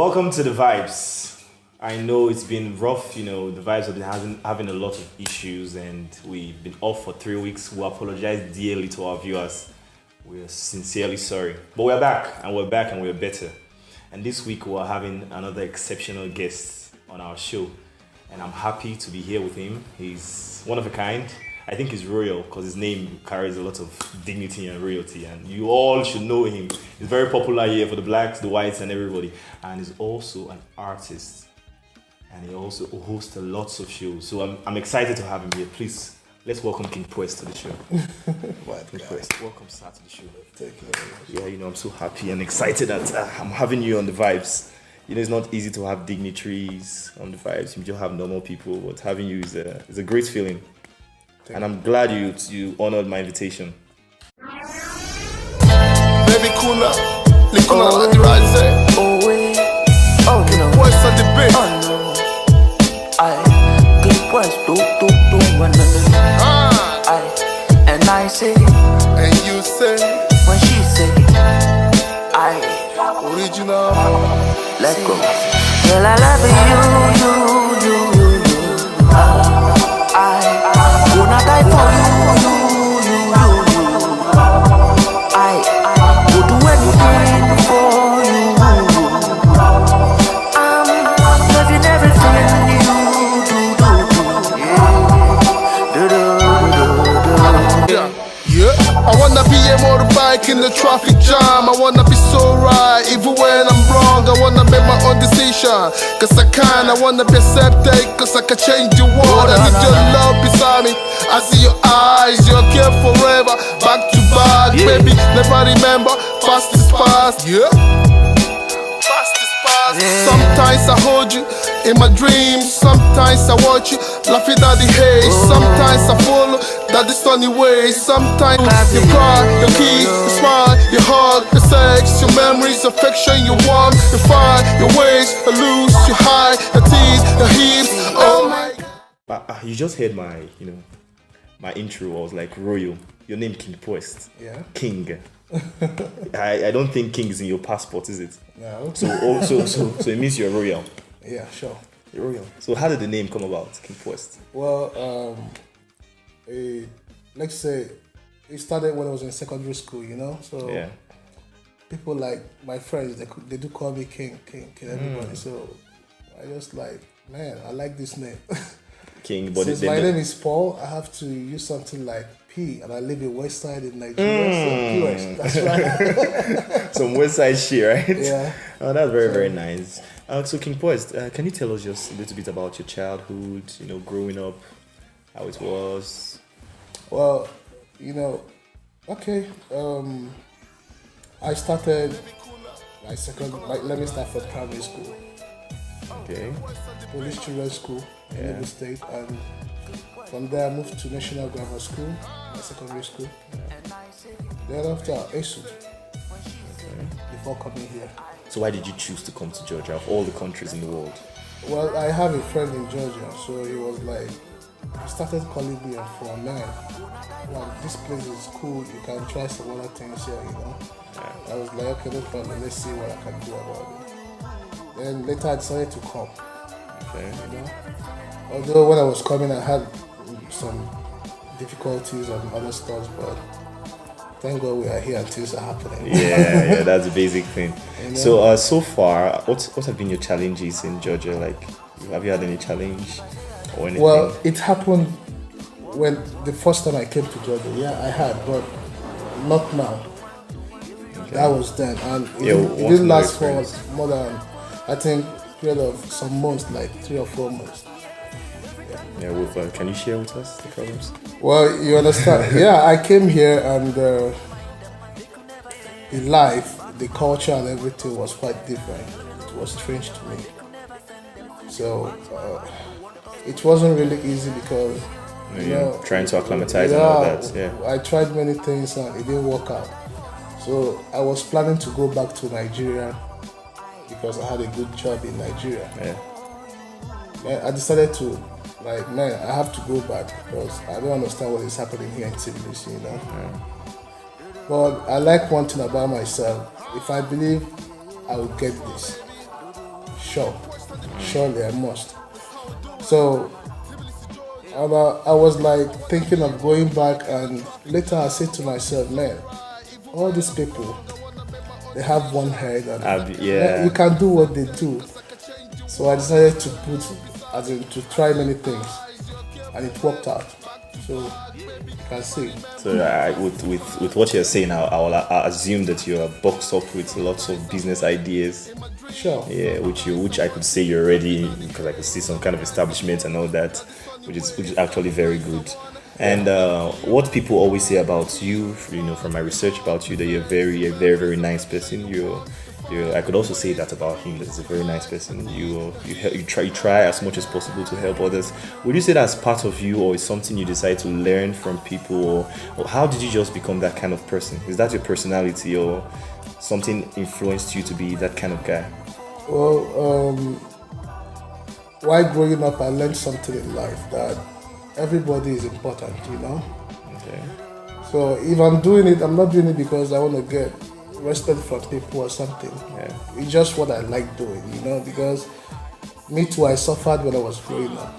Welcome to the Vibes. I know it's been rough, the Vibes have been having a lot of issues and we've been off for 3 weeks. We apologize dearly to our viewers. We're sincerely sorry. But we're back and we're better. And this week we're having another exceptional guest on our show. And I'm happy to be here with him. He's one of a kind. I think he's royal because his name carries a lot of dignity and royalty, and you all should know him. He's very popular here for the blacks, the whites, and everybody. And he's also an artist, and he also hosts lots of shows. So I'm excited to have him here. Please, let's welcome King Quest to the show. King Quest, welcome, sir, to the show. Thank you very much. Yeah, I'm so happy and excited that I'm having you on the Vibes. It's not easy to have dignitaries on the Vibes. You just have normal people, but having you is a great feeling. And I'm glad you honored my invitation. Baby, cool up. Like the right say. Oh no. What's on the beat? Oh no. I click was do one and I say And you say. when she say I Original. let go. Girl, I love you. I wanna die for you. I would do anything for you. I'm loving everything you do. Yeah. I wanna be a motorbike in the traffic jam. I wanna be so right, even when I'm wrong. I wanna make my own decision, cause I can. I wanna be accepted, cause I can change the world. I need your love beside me. I see your eyes, your care forever. Back to back, baby, never remember. Past is past, yeah. Past is past. Sometimes I hold you in my dreams. Sometimes I watch you laughing at the haze. Sometimes I follow that the sunny way. Sometimes you cry, you kiss, you smile, you hug, your sex, your memories, affection, you warm, you find your waist, you loose, you hide, your teeth, your hips. Oh my God. You just heard my intro. I was like, royal. Your name King Quest. Yeah. King. I don't think King is in your passport, is it? No. So it means you're royal. Yeah, sure. You're royal. So how did the name come about, King Quest? Well, let's say it started when I was in secondary school, So Yeah. people like my friends, they do call me King, everybody. So I just like, man, I like this name. King, but Since my name is Paul, I have to use something like P, and I live in West Side in Nigeria, so POS, that's right. Some West Side shit, right? Yeah. Oh, that's very nice. So King Quest, can you tell us just a little bit about your childhood, growing up, how it was? Well, okay. I started let me start from primary school. Okay. Police Children's School in Lagos State, and from there I moved to National Grammar School, my secondary school. Then after ASU, before coming here. So why did you choose to come to Georgia of all the countries in the world? Well, I have a friend in Georgia, so he was like, he started calling me and for man, well, this place is cool, you can try some other things here, I was like, okay, no problem, let's see what I can do about it. Then later I decided to come. Okay. Although when I was coming, I had some difficulties and other stuff, but thank God we are here and things are happening. Yeah, that's the basic thing. So far, what have been your challenges in Georgia? Like, have you had any challenge or anything? Well, it happened when the first time I came to Georgia. Yeah, I had, but not now. Okay. That was then, and it didn't last for more than, I think, period of some months, like 3 or 4 months. Can you share with us the problems? Well, you understand. Yeah, I came here and the life, the culture and everything was quite different. It was strange to me. So it wasn't really easy because trying to acclimatize and all that. Yeah. I tried many things and it didn't work out. So I was planning to go back to Nigeria because I had a good job in Nigeria. Yeah. I decided to, I have to go back because I don't understand what is happening here in Tbilisi, Yeah. But I like one thing about myself. If I believe I will get this, Sure, surely I must. So I was like thinking of going back, and later I said to myself, man, all these people, they have one head, and Yeah. you can do what they do. So I decided to to try many things, and it worked out. So you can see. So with what you're saying, I assume that you are boxed up with lots of business ideas. Sure. Yeah, which I could say you're ready, because I could see some kind of establishment and all that, which is actually very good. And what people always say about you, from my research about you, that you're a very, very nice person. I could also say that about him. That he's a very nice person. You try as much as possible to help others. Would you say that's part of you, or is something you decide to learn from people, or how did you just become that kind of person? Is that your personality, or something influenced you to be that kind of guy? Well, while growing up, I learned something in life, that everybody is important. Okay. So if I'm doing it, I'm not doing it because I want to get respect from people or something. Yeah. It's just what I like doing, because me too, I suffered when I was growing up.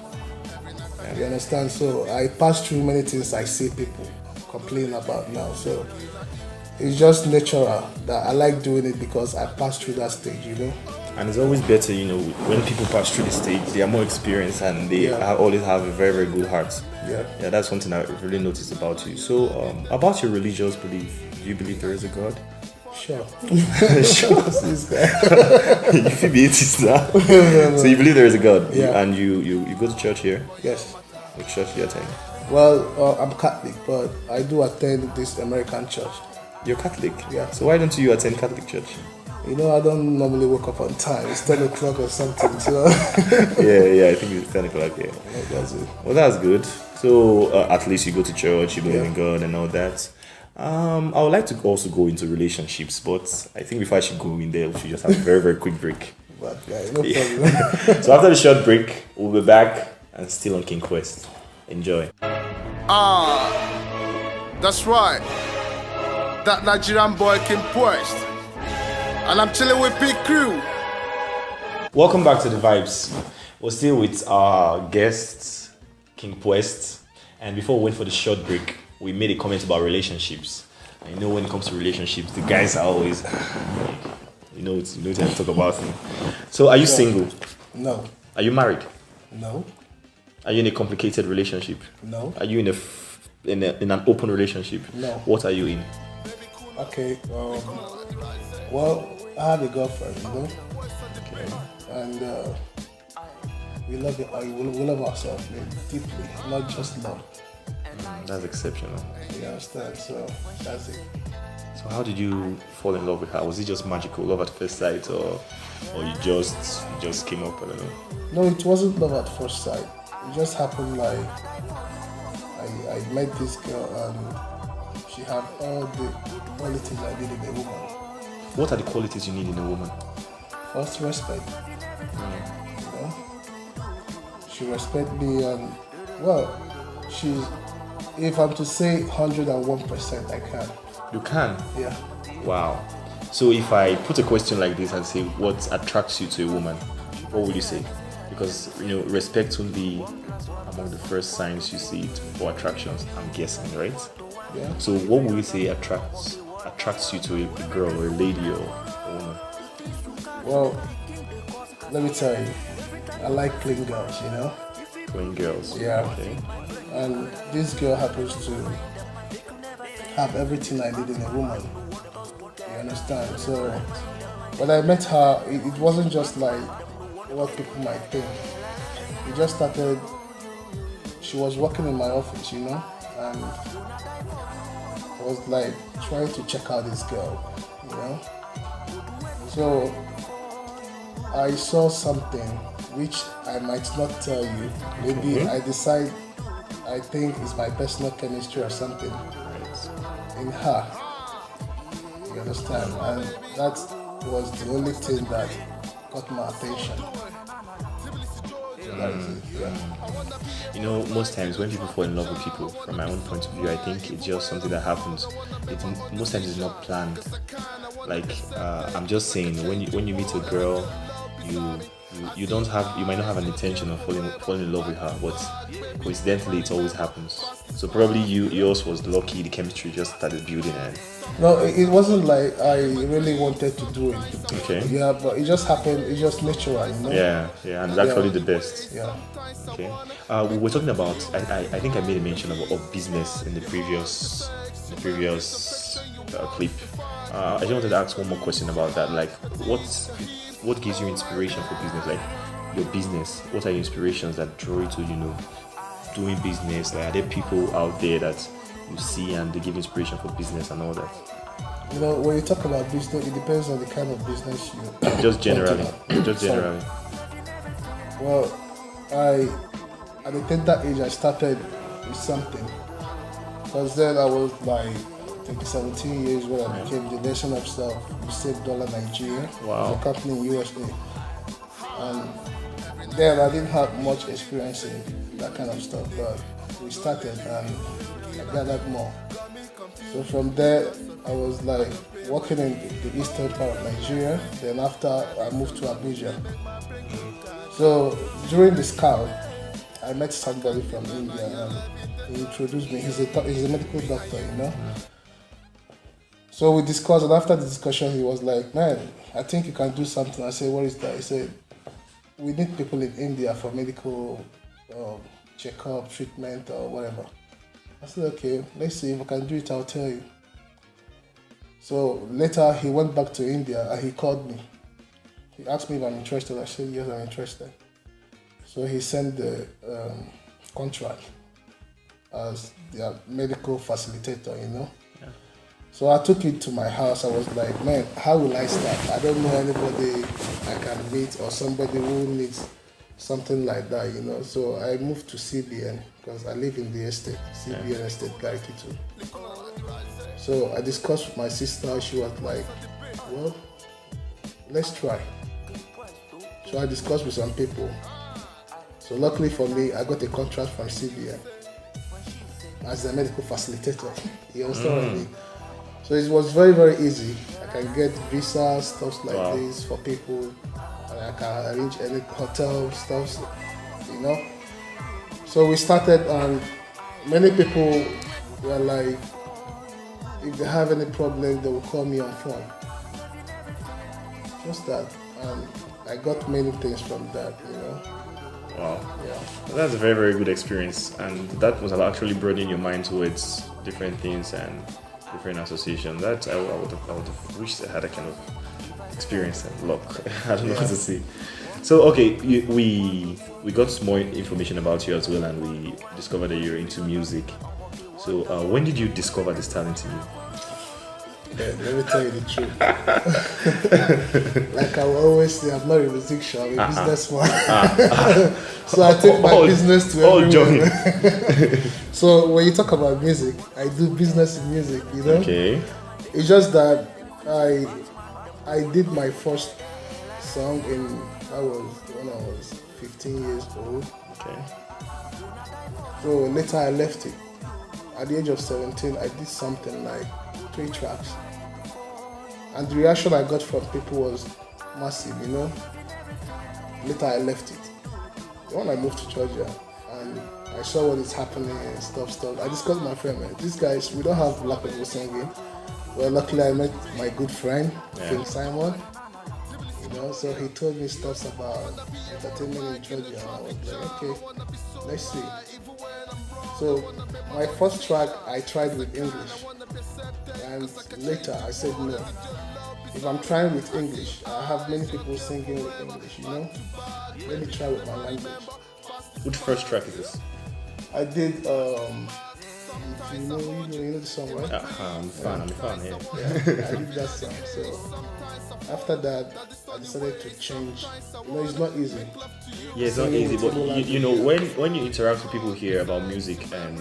Yeah. You understand? So I passed through many things I see people complain about now. So it's just natural that I like doing it because I passed through that stage. And it's always better, when people pass through the stage, they are more experienced, and they always have a very, very good heart. Yeah. Yeah, that's something I really noticed about you. So, about your religious belief, do you believe there is a God? Sure. Sure. This guy. You feel be atheist now. So you believe there is a God? Yeah. And you go to church here? Yes. Which church do you attend? Well, I'm Catholic, but I do attend this American church. You're Catholic? Yeah. So why don't you attend Catholic church? I don't normally wake up on time. It's 10 o'clock or something. So Yeah, I think it's 10 o'clock, yeah. that's it. Well, that's good. So at least you go to church, you believe in God and all that. I would like to also go into relationships, but I think before I should go in there, we should just have a very, very quick break. But no problem. So after the short break, we'll be back and still on King Quest. Enjoy. That's right. That Nigerian boy King Quest. And I'm chilling with Big Crew. Welcome back to the Vibes. We're still with our guest, King Quest. And before we went for the short break, we made a comment about relationships. I know when it comes to relationships, the guys are always, to talk about them. So are you single? No. Are you married? No. Are you in a complicated relationship? No. Are you in an open relationship? No. What are you in? Okay. Well, I have a girlfriend, Okay. and we love ourselves deeply, not just love. That's exceptional. You understand? So that's it. So how did you fall in love with her? Was it just magical, love at first sight, or you just came up? I don't know. No, it wasn't love at first sight. It just happened like I met this girl, and she had all the qualities I need in a woman. What are the qualities you need in a woman? First, respect. She respects me, and if I'm to say 101%, I can. You can? Yeah. Wow. So if I put a question like this and say, what attracts you to a woman, what would you say? Because, respect will be among the first signs you see for attractions, I'm guessing, right? Yeah. So what would you say attracts you to a girl or a lady or a woman? Well, let me tell you, I like clean girls, Clean girls. Yeah. Okay. And this girl happens to have everything I need in a woman. You understand? So when I met her, it wasn't just like what people might think. It just started, she was working in my office, and I was like trying to check out this girl, So I saw something which I might not tell you. Maybe I decide, I think it's my personal chemistry or something in her. You understand? And that was the only thing that got my attention. So that is it, yeah. Most times when people fall in love with people, from my own point of view, I think it's just something that happens. Most times it's not planned. Like, I'm just saying, when you meet a girl, you might not have an intention of falling in love with her, but coincidentally it always happens. So probably yours was lucky, the chemistry just started building and No, it wasn't like I really wanted to do it. okay. Yeah, but it just happened. It's just natural, you know. Yeah, and it's actually the best. Yeah. Okay. We were talking about I think I made a mention of business in the previous clip. I just wanted to ask one more question about that. Like what gives you inspiration for business? Like your business, what are your inspirations that draw you to, doing business? Like, are there people out there that you see and they give inspiration for business and all that? You know, when you talk about business, it depends on the kind of business you. Just generally. Just generally. Well, at the tender age, I started with something. Because then I was like, I think 17 years when I became the nation of self, Save Dollar Nigeria. Wow. It's a company in USA. And then I didn't have much experience in that kind of stuff, but we started and I gathered more. So from there, I was like working in the eastern part of Nigeria. Then after, I moved to Abuja. So during the scout, I met somebody from India and he introduced me. He's a medical doctor, So we discussed, and after the discussion, he was like, "Man, I think you can do something." I said, "What is that?" He said, "We need people in India for medical checkup, treatment, or whatever." I said, "Okay, let's see if I can do it. I'll tell you." So later, he went back to India and he called me. He asked me if I'm interested. I said, "Yes, I'm interested." So he sent the contract as their medical facilitator, Yeah. So I took it to my house. I was like, "Man, how will I start? I don't know anybody I can meet or somebody who needs something like that, So I moved to CBN because I live in the estate, CBN estate, Gariki too. So I discussed with my sister. She was like, "Well, let's try." So I discussed with some people. So luckily for me, I got a contract from CBN as a medical facilitator. You understand what I mean? So it was very, very easy. I can get visas, stuff like this for people, and I can arrange any hotel stuff, So we started, and many people were like, if they have any problem, they will call me on phone. Just that, and I got many things from that, Wow. Yeah. That's a very, very good experience, and that was actually broadening your mind towards different things and different associations. That I would have wished I had a kind of experience and luck. I don't know what to say. So okay, we got some more information about you as well, and we discovered that you're into music. So when did you discover this talent in you? Yeah, let me tell you the truth. Like I will always say, I'm not a musician, I'm a businessman. So I take my business to everywhere. So when you talk about music, I do business in music, Okay. It's just that I did my first song when I was 15 years old. Okay. So later I left it. At the age of 17, I did something like 3 tracks. And the reaction I got from people was massive, Later I left it. When I moved to Georgia and I saw what is happening and stuff, I discussed with my friend, man, these guys, we don't have black people singing. Well, luckily I met my good friend, Phil Simon. So he told me stuff about entertainment in Georgia, and I was like, okay, let's see. So my first track I tried with English, and later I said no. If I'm trying with English, I have many people singing with English, Let me try with my language. Which first track is this? I did if you know the song, right? I'm a fan, yeah. I did that song. So after that, I decided to change. It's not easy. Yeah, it's not easy, but when you interact with people here about music and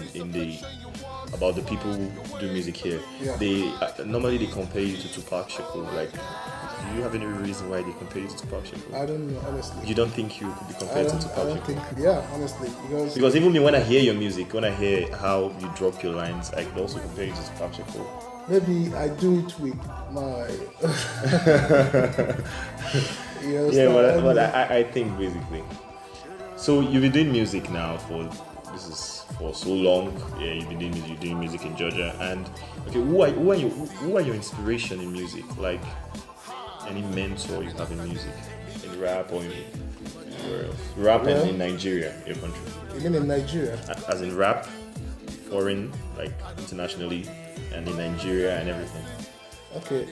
about the people who do music here, they normally they compare you to Tupac Shakur. Like, do you have any reason why they compare you to Tupac Shakur? I don't know, honestly. You don't think you could be compared to Tupac Shakur? I don't think, yeah, honestly, because even me, when I hear your music, when I hear how you drop your lines, I could also compare you to Tupac Shakur. Maybe I do it with my You Yeah, understand? but I think basically. So you've been doing music now for so long. Yeah, you're doing music in Georgia. And okay, who are your inspiration in music? Like any mentor you have in music, in rap or in anywhere else? Rap and in Nigeria, your country. You mean in Nigeria? As in rap, foreign, like internationally, and in Nigeria and everything. Okay,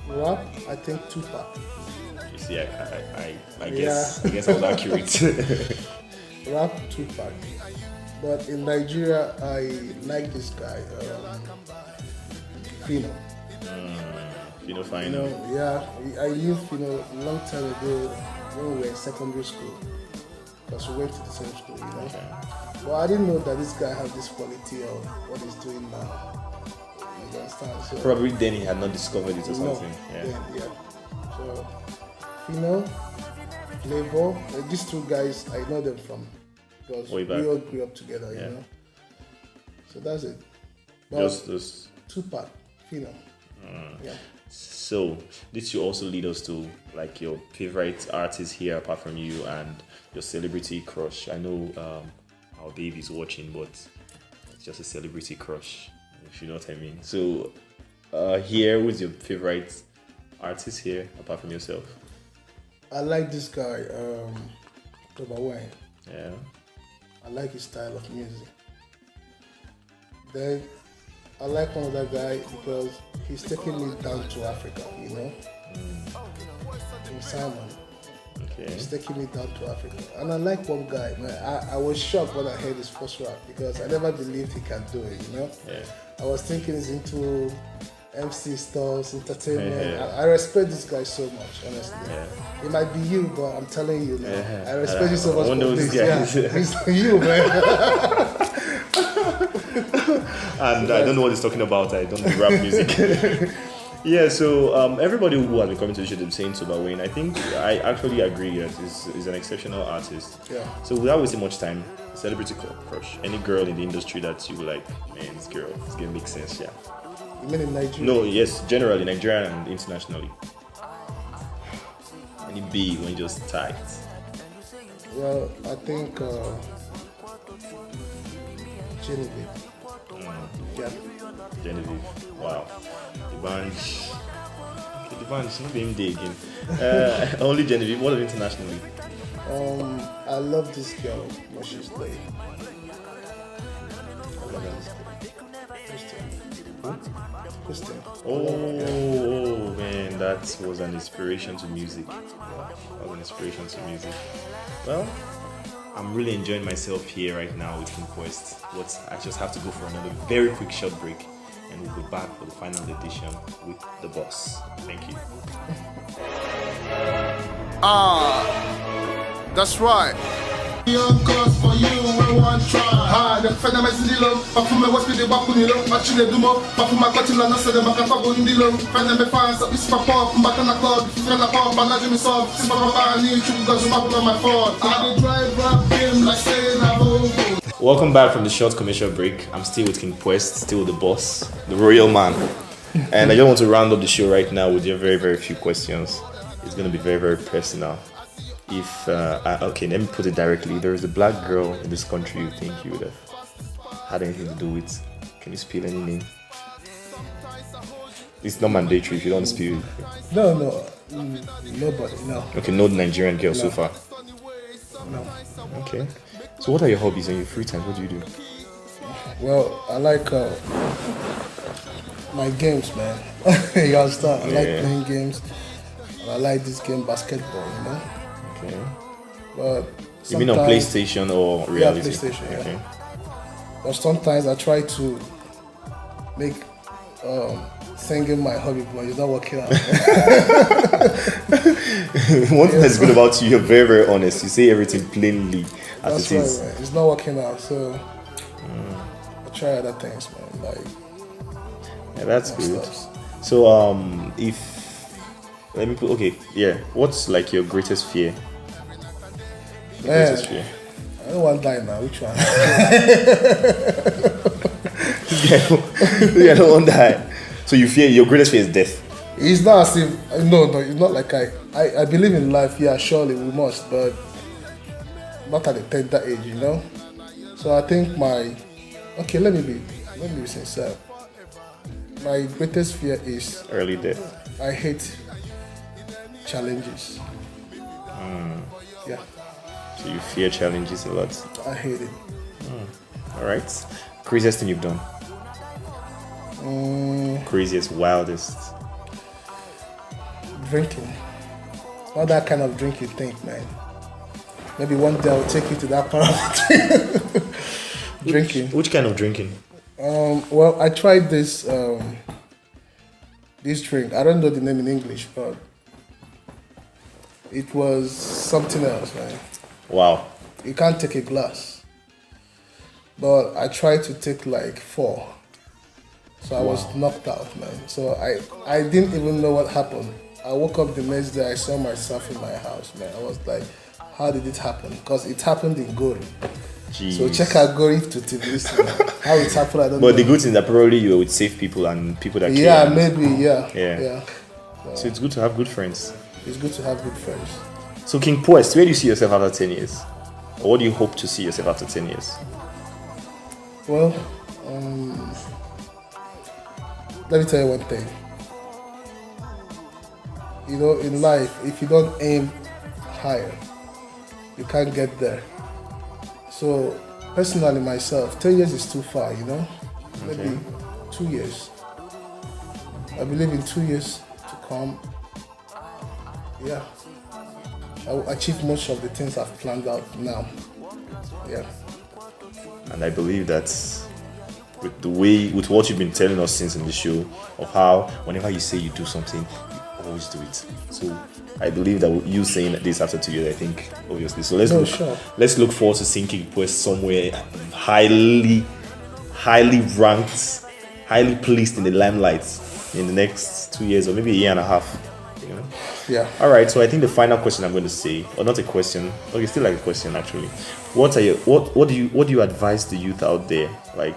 rap, I think Tupac. You see, I guess I was accurate. Rap, Tupac. But in Nigeria, I like this guy, Fino. Final. I knew Fino a long time ago when we were in secondary school. Because we went to the same school, Okay. But I didn't know that this guy had this quality of what he's doing now. You understand? So, Probably then he had not discovered it or something. yeah. So, Fino, Flavor, these two guys, I know them from because Way we back. all grew up together, Yeah. So that's it. But Just Tupac, Fino. Yeah. so this should also lead us to like your favorite artist here apart from you and your celebrity crush. I know our baby's watching, but it's just a celebrity crush, if you know what I mean. So here, who's your favorite artist here apart from yourself? I like this guy, Toba Wine. Yeah. I like his style of music. Then I like one other guy because he's taking me down to Africa, In Simon. Okay. He's taking me down to Africa. And I like one guy, man. I was shocked when I heard his first rap because I never believed he can do it, Yeah. I was thinking he's into MC stars, entertainment. Yeah. I respect this guy so much, honestly. Yeah. It might be you, but I'm telling you now. Yeah. I respect you so much I wonder for who this. this guy Yeah. is. It's you, man. And I don't know what he's talking about. I don't do rap music. Yeah, so everybody who has been coming to the show is saying Toba Wayne. I think I actually agree that he's an exceptional artist. Yeah. So without wasting much time, celebrity crush. Any girl in the industry that you like, man, this girl, it's gonna make sense, yeah. You mean in Nigeria? No, yes, generally, Nigeria and internationally. Any B when you're just tight. Well, I think Genevieve. Yeah. Genevieve, wow. The band, not being day again. Only Genevieve, what of internationally? I love this girl, what she's playing. Christian. Oh man, that was an inspiration to music. That was an inspiration to music. Well, I'm really enjoying myself here right now with Quest. But I just have to go for another very quick short break, and we'll be back for the final edition with the boss. Thank you. That's right. Young cause for you, we want try. The phenomenon is Nilo, Pafuma was with the Bapunilo, Machine Dumo, Pafuma Cotilla, Nasa, the Macapago Ndilo, Phenomenon fans, it's for pop, Mbakana Club, Fella Pop, Banajim Soft, Simba, need to go to my phone. I drive rap game like saying I Welcome back from the short commercial break. I'm still with King Quest, still the boss, the royal man. And I just want to round up the show right now with your very, very few questions. It's going to be very, very personal. If, okay, let me put it directly. There is a black girl in this country you think you would have had anything to do with. Can you spill any name? It's not mandatory if you don't spill it. No, nobody, no. Okay, no Nigerian girl so far. No. Okay. So what are your hobbies and your free time? What do you do? Well, I like my games, man. You understand? I like playing games. And I like this game, basketball, Okay. But You mean on PlayStation or reality? Yeah, PlayStation, yeah. Okay. But sometimes I try to make singing my hobby, but it's not working out. One thing that's good about you, you're very, very honest. You say everything plainly as That's it right, is. man. It's not working out, so I try other things, man. Like Yeah, that's more good. stuffs. So, if let me put what's like your greatest fear? Your Man, greatest fear. I don't want to die now. Which one? Yeah, I don't want that. So you fear your greatest fear is death. It's not as if no, it's not like I believe in life. Yeah, surely we must, but not at a tender age, you know. So I think let me be sincere. My greatest fear is Early death. I hate challenges. Yeah, So you fear challenges a lot. I hate it. All right. Craziest thing you've done? Craziest, wildest. Drinking. Not that kind of drink you think, man. Maybe one day I'll take you to that part of drinking. Which kind of drinking? Well, I tried this this drink. I don't know the name in English, but it was something else, man. Wow. You can't take a glass. But I tried to take like 4. So I was knocked out, man. So I didn't even know what happened. I woke up the next day, I saw myself in my house, man. I was like, how did it happen? Because it happened in Gori. Jeez. So check out Gori to listen. How it happened, I don't know. But the good thing is that probably you were with safe people and people that care. Yeah, maybe, yeah. Yeah. So it's good to have good friends. It's good to have good friends. So King Poest, where do you see yourself after 10 years? Or what do you hope to see yourself after 10 years? Well, let me tell you one thing. You know, in life, if you don't aim higher, you can't get there. So, personally, myself, 10 years is too far, you know? Maybe 2 years. I believe in 2 years to come, yeah, I will achieve most of the things I've planned out now. Yeah. And I believe that with what you've been telling us since in the show, of how whenever you say you do something, you always do it. So I believe that you saying this after 2 years, I think obviously. So let's look forward to seeing King Poest somewhere highly ranked, highly placed in the limelight in the next 2 years or maybe a year and a half. You know? Yeah. All right. So I think the final question I'm going to say, or not a question, okay, still like a question actually. What do you advise the youth out there, like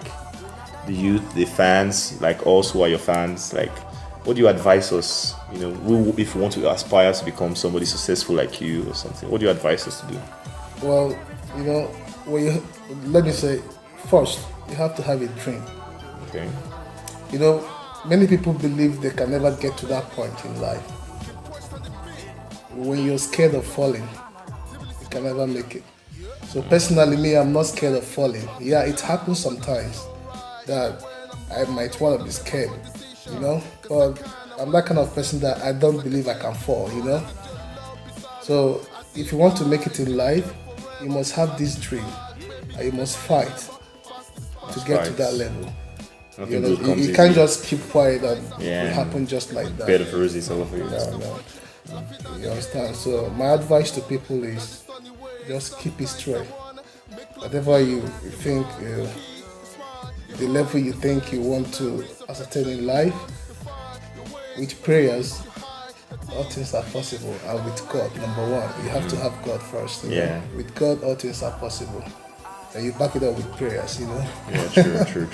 the youth, the fans, like us who are your fans, like what do you advise us? You know, if we want to aspire to become somebody successful like you or something, what do you advise us to do? Well, you know, let me say, first, you have to have a dream. Okay. You know, many people believe they can never get to that point in life. When you're scared of falling, you can never make it. So personally, me, I'm not scared of falling. Yeah, it happens sometimes that I might want to be scared, you know, but I'm that kind of person that I don't believe I can fall, you know. So if you want to make it in life, you must have this dream and you must fight to get to that level. You know, you can't just keep quiet and it happen just like that. Bed of roses all over you. No. You understand? So my advice to people is just keep it straight. Whatever you think, the level you think you want to ascertain in life, with prayers, all things are possible. And with God, number one, you have to have God first. Yeah. Know? With God, all things are possible. And you back it up with prayers, you know? Yeah, true.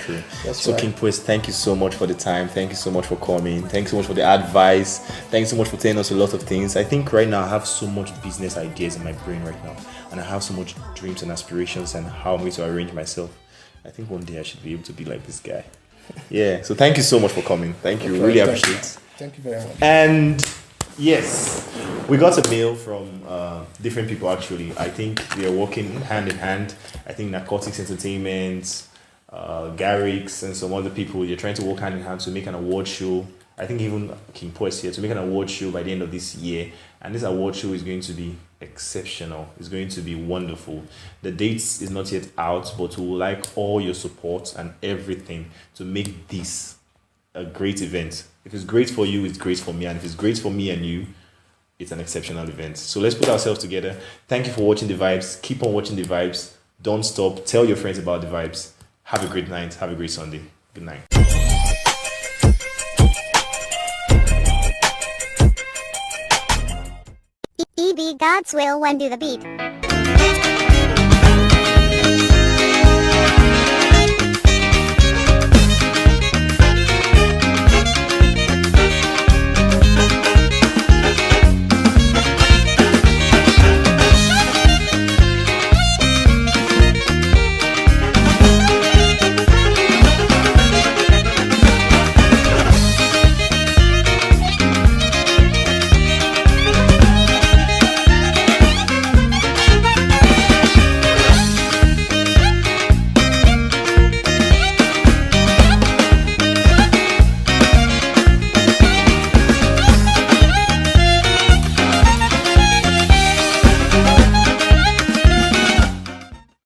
So right. King Poest, thank you so much for the time. Thank you so much for coming. Thank you so much for the advice. Thank you so much for telling us a lot of things. I think right now I have so much business ideas in my brain right now. And I have so much dreams and aspirations and how I'm going to arrange myself. I think one day I should be able to be like this guy. Yeah, so thank you so much for coming. Thank you. Really appreciate it. Thank you very much. And yes, we got a mail from different people actually. I think they are working hand in hand. I think Narcotics Entertainment, Garrix, and some other people, they're trying to work hand in hand to make an award show. I think even King Poest here to make an award show by the end of this year. And this award show is going to be exceptional. It's going to be wonderful. The dates is not yet out, but we would like all your support and everything to make this a great event. If it's great for you, it's great for me. And if it's great for me and you, it's an exceptional event. So let's put ourselves together. Thank you for watching The Vibes. Keep on watching The Vibes. Don't stop. Tell your friends about The Vibes. Have a great night. Have a great Sunday. Good night. EB God's will when do the beat.